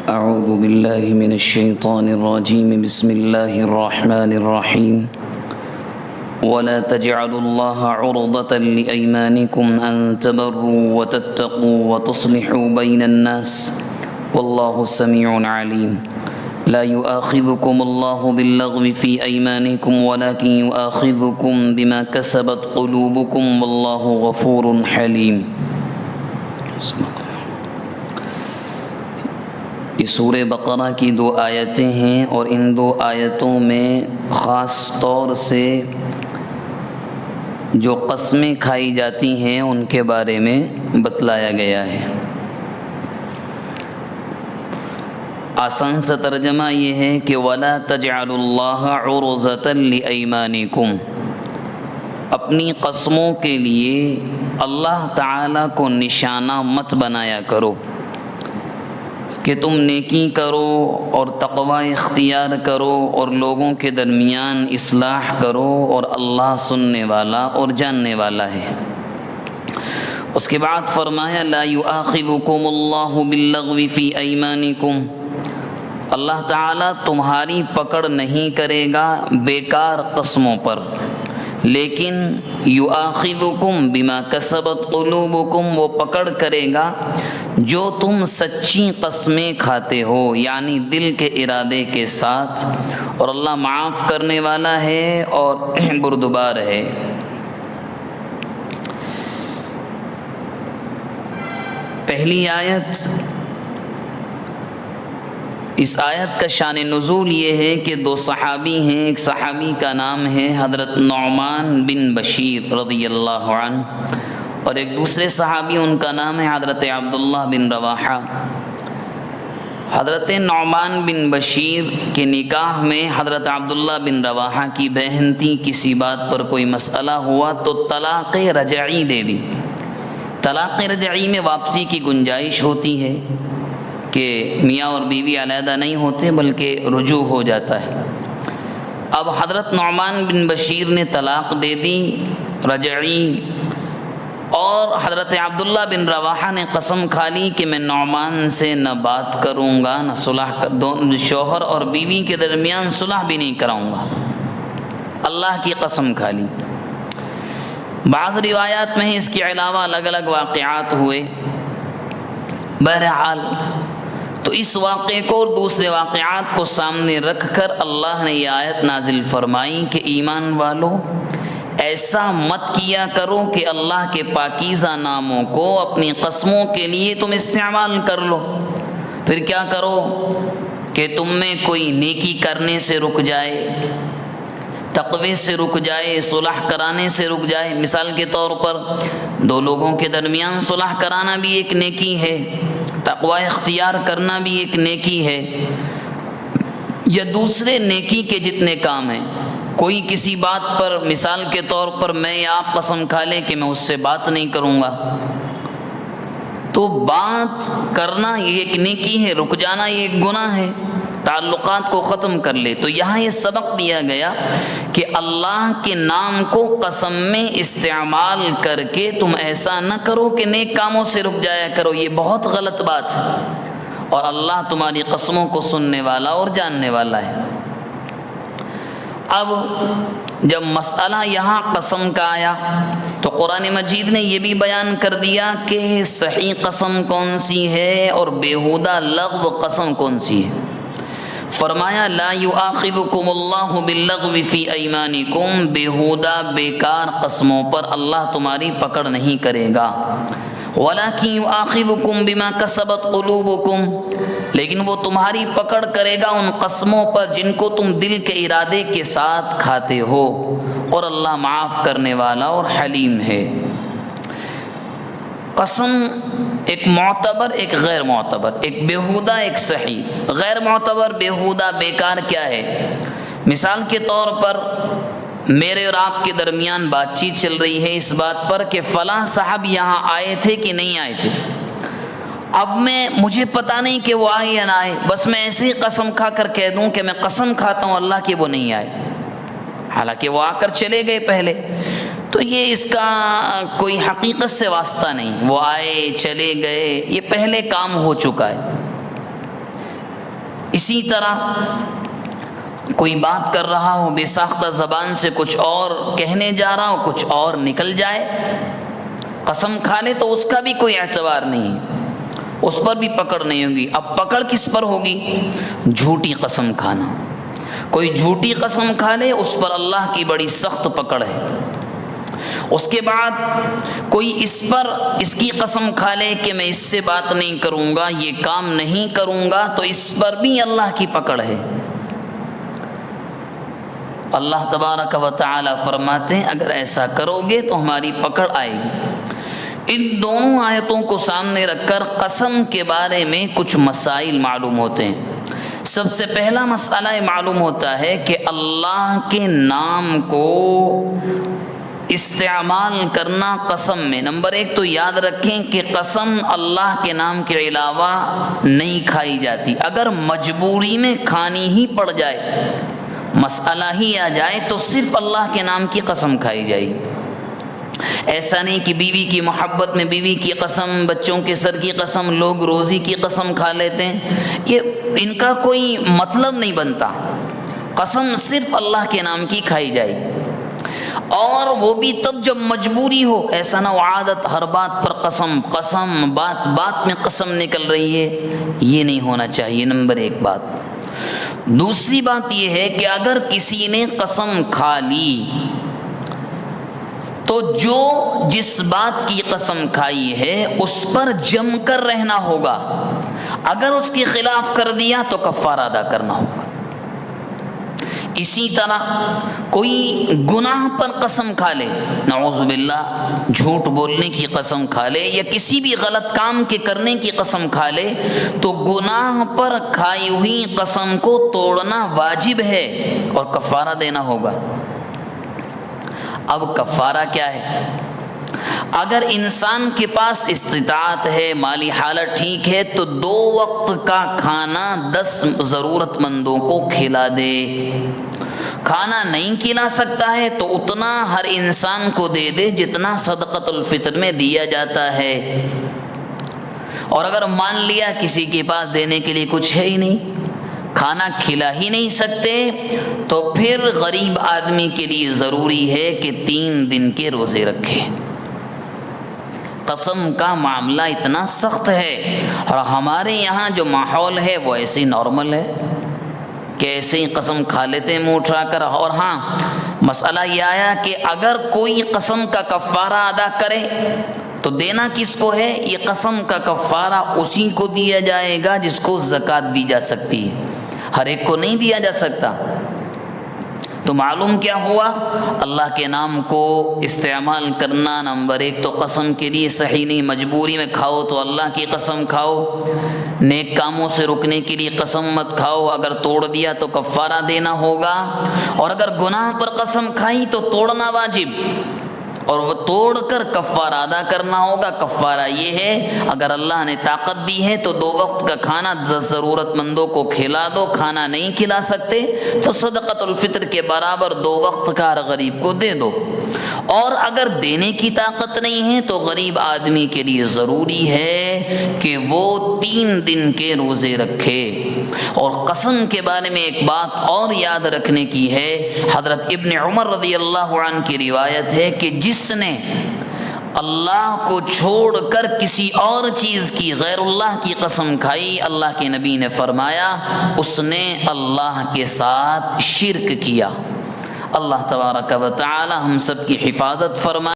أعوذ بالله من الشيطان الرجيم. بسم الله الرحمن الرحيم. ولا تجعلوا الله عرضة لأيمانكم أن تبروا وتتقوا وتصلحوا بين الناس والله سميع عليم. لا يؤاخذكم الله باللغو في أيمانكم ولكن يؤاخذكم بما كسبت قلوبكم والله غفور حليم. یہ سورہ بقرہ کی 2 آیتیں ہیں اور ان 2 آیتوں میں خاص طور سے جو قسمیں کھائی جاتی ہیں ان کے بارے میں بتلایا گیا ہے. آسان سا ترجمہ یہ ہے کہ وَلَا تَجْعَلُوا اللَّهَ عُرْضَةً لِأَيْمَانِكُمْ، اپنی قسموں کے لیے اللہ تعالیٰ کو نشانہ مت بنایا کرو کہ تم نیکی کرو اور تقوی اختیار کرو اور لوگوں کے درمیان اصلاح کرو اور اللہ سننے والا اور جاننے والا ہے. اس کے بعد فرمایا لا یؤاخذکم اللہ باللغو فی ایمانکم، اللہ تعالیٰ تمہاری پکڑ نہیں کرے گا بیکار قسموں پر، لیکن یؤاخذکم بما کسبت قلوبکم، وہ پکڑ کرے گا جو تم سچی قسمیں کھاتے ہو، یعنی دل کے ارادے کے ساتھ، اور اللہ معاف کرنے والا ہے اور بردبار ہے. پہلی آیت، اس آیت کا شان نزول یہ ہے کہ 2 صحابی ہیں. ایک صحابی کا نام ہے حضرت نعمان بن بشیر رضی اللہ عنہ، اور ایک دوسرے صحابی ان کا نام ہے حضرت عبداللہ بن رواحہ. حضرت نعمان بن بشیر کے نکاح میں حضرت عبداللہ بن رواحہ کی بہن تھی. کسی بات پر کوئی مسئلہ ہوا تو طلاق رجعی دے دی. طلاق رجعی میں واپسی کی گنجائش ہوتی ہے کہ میاں اور بیوی علیحدہ نہیں ہوتے بلکہ رجوع ہو جاتا ہے. اب حضرت نعمان بن بشیر نے طلاق دے دی رجعی، اور حضرت عبداللہ بن رواحہ نے قسم کھا لی کہ میں نعمان سے نہ بات کروں گا نہ صلح، شوہر اور بیوی کے درمیان صلح بھی نہیں کراؤں گا. اللہ کی قسم کھا لی. بعض روایات میں اس کے علاوہ الگ الگ واقعات ہوئے. بہرحال تو اس واقعے کو اور دوسرے واقعات کو سامنے رکھ کر اللہ نے یہ آیت نازل فرمائی کہ ایمان والو، ایسا مت کیا کرو کہ اللہ کے پاکیزہ ناموں کو اپنی قسموں کے لیے تم استعمال کر لو. پھر کیا کرو کہ تم میں کوئی نیکی کرنے سے رک جائے، تقوی سے رک جائے، صلح کرانے سے رک جائے. مثال کے طور پر 2 لوگوں کے درمیان صلح کرانا بھی ایک نیکی ہے، تقوی اختیار کرنا بھی ایک نیکی ہے، یا دوسرے نیکی کے جتنے کام ہیں. کوئی کسی بات پر، مثال کے طور پر میں یا آپ قسم کھا لیں کہ میں اس سے بات نہیں کروں گا، تو بات کرنا یہ ایک نیکی ہے، رک جانا یہ ایک گناہ ہے، تعلقات کو ختم کر لے. تو یہاں یہ سبق دیا گیا کہ اللہ کے نام کو قسم میں استعمال کر کے تم ایسا نہ کرو کہ نیک کاموں سے رک جایا کرو. یہ بہت غلط بات ہے، اور اللہ تمہاری قسموں کو سننے والا اور جاننے والا ہے. اب جب مسئلہ یہاں قسم کا آیا تو قرآن مجید نے یہ بھی بیان کر دیا کہ صحیح قسم کون سی ہے اور بیہودہ لغو قسم کون سی ہے. فرمایا لا یؤاخذکم اللہ باللغو فی ایمانکم، بیہودہ بیکار قسموں پر اللہ تمہاری پکڑ نہیں کرے گا. وَلَكِنْ يُؤَاخِذُكُمْ بِمَا كَسَبَتْ قُلُوبُكُمْ، لیکن وہ تمہاری پکڑ کرے گا ان قسموں پر جن کو تم دل کے ارادے کے ساتھ کھاتے ہو، اور اللہ معاف کرنے والا اور حلیم ہے. قسم ایک معتبر، ایک غیر معتبر، ایک بیہودہ، ایک صحیح. غیر معتبر، بیہودہ، بیکار کیا ہے؟ مثال کے طور پر میرے اور آپ کے درمیان بات چیت چل رہی ہے اس بات پر کہ فلاں صاحب یہاں آئے تھے کہ نہیں آئے تھے. اب مجھے پتہ نہیں کہ وہ آئے یا نہ آئے، بس میں ایسے ہی قسم کھا کر کہہ دوں کہ میں قسم کھاتا ہوں اللہ کہ وہ نہیں آئے، حالانکہ وہ آ کر چلے گئے پہلے. تو یہ اس کا کوئی حقیقت سے واسطہ نہیں، وہ آئے چلے گئے، یہ پہلے کام ہو چکا ہے. اسی طرح کوئی بات کر رہا ہو، بے ساختہ زبان سے کچھ اور کہنے جا رہا ہو، کچھ اور نکل جائے، قسم کھا لے تو اس کا بھی کوئی اعتبار نہیں ہے، اس پر بھی پکڑ نہیں ہوگی۔ اب پکڑ کس پر ہوگی؟ جھوٹی قسم کھانا۔ کوئی جھوٹی قسم کھا لے اس پر اللہ کی بڑی سخت پکڑ ہے۔ اس کے بعد کوئی اس کی قسم کھا لے کہ میں اس سے بات نہیں کروں گا، یہ کام نہیں کروں گا، تو اس پر بھی اللہ کی پکڑ ہے۔ اللہ تبارک و تعالی فرماتے ہیں اگر ایسا کرو گے تو ہماری پکڑ آئے گی۔ ان دونوں آیتوں کو سامنے رکھ کر قسم کے بارے میں کچھ مسائل معلوم ہوتے ہیں۔ سب سے پہلا مسئلہ یہ معلوم ہوتا ہے کہ اللہ کے نام کو استعمال کرنا قسم میں، نمبر ایک تو یاد رکھیں کہ قسم اللہ کے نام کے علاوہ نہیں کھائی جاتی۔ اگر مجبوری میں کھانی ہی پڑ جائے، مسئلہ ہی آ جائے، تو صرف اللہ کے نام کی قسم کھائی جائے۔ ایسا نہیں کہ بیوی کی محبت میں بیوی کی قسم، بچوں کے سر کی قسم، لوگ روزی کی قسم کھا لیتے ہیں، یہ ان کا کوئی مطلب نہیں بنتا۔ قسم صرف اللہ کے نام کی کھائی جائے، اور وہ بھی تب جب مجبوری ہو، ایسا نہ ہو عادت ہر بات پر قسم، بات بات میں قسم نکل رہی ہے، یہ نہیں ہونا چاہیے۔ نمبر ایک بات۔ دوسری بات یہ ہے کہ اگر کسی نے قسم کھا لی تو جو جس بات کی قسم کھائی ہے اس پر جم کر رہنا ہوگا، اگر اس کے خلاف کر دیا تو کفارہ ادا کرنا ہوگا۔ اسی طرح کوئی گناہ پر قسم کھا لے، نعوذ باللہ جھوٹ بولنے کی قسم کھا لے یا کسی بھی غلط کام کے کرنے کی قسم کھا لے، تو گناہ پر کھائی ہوئی قسم کو توڑنا واجب ہے اور کفارہ دینا ہوگا۔ اب کفارہ کیا ہے؟ اگر انسان کے پاس استطاعت ہے، مالی حالت ٹھیک ہے، تو 2 وقت کا کھانا 10 ضرورت مندوں کو کھلا دے۔ کھانا نہیں کھلا سکتا ہے تو اتنا ہر انسان کو دے دے جتنا صدقۃ الفطر میں دیا جاتا ہے۔ اور اگر مان لیا کسی کے پاس دینے کے لیے کچھ ہے ہی نہیں، کھانا کھلا ہی نہیں سکتے، تو پھر غریب آدمی کے لیے ضروری ہے کہ 3 دن کے روزے رکھے۔ قسم کا معاملہ اتنا سخت ہے، اور ہمارے یہاں جو ماحول ہے وہ ایسے نارمل ہے کہ ایسے ہی قسم کھا لیتے ہیں منہ اٹھا کر۔ اور ہاں مسئلہ یہ آیا کہ اگر کوئی قسم کا کفارہ ادا کرے تو دینا کس کو ہے؟ یہ قسم کا کفارہ اسی کو دیا جائے گا جس کو زکوٰۃ دی جا سکتی ہے، ہر ایک کو نہیں دیا جا سکتا۔ تو معلوم کیا ہوا؟ اللہ کے نام کو استعمال کرنا نمبر ایک تو قسم کے لیے صحیح نہیں، مجبوری میں کھاؤ تو اللہ کی قسم کھاؤ، نیک کاموں سے رکنے کے لیے قسم مت کھاؤ، اگر توڑ دیا تو کفارہ دینا ہوگا، اور اگر گناہ پر قسم کھائی تو توڑنا واجب، اور وہ توڑ کر کفارہ ادا کرنا ہوگا۔ کفارہ یہ ہے اگر اللہ نے طاقت دی ہے تو 2 وقت کا کھانا 10 ضرورت مندوں کو کھلا دو، کھانا نہیں کھلا سکتے تو صدقۃ الفطر کے برابر 2 وقت کا ہر غریب کو دے دو، اور اگر دینے کی طاقت نہیں ہے تو غریب آدمی کے لیے ضروری ہے کہ وہ 3 دن کے روزے رکھے۔ اور قسم کے بارے میں ایک بات اور یاد رکھنے کی ہے، حضرت ابن عمر رضی اللہ عنہ کی روایت ہے کہ جس نے اللہ کو چھوڑ کر کسی اور چیز کی، غیر اللہ کی قسم کھائی، اللہ کے نبی نے فرمایا اس نے اللہ کے ساتھ شرک کیا۔ اللہ تبارک و تعالی ہم سب کی حفاظت فرمائے۔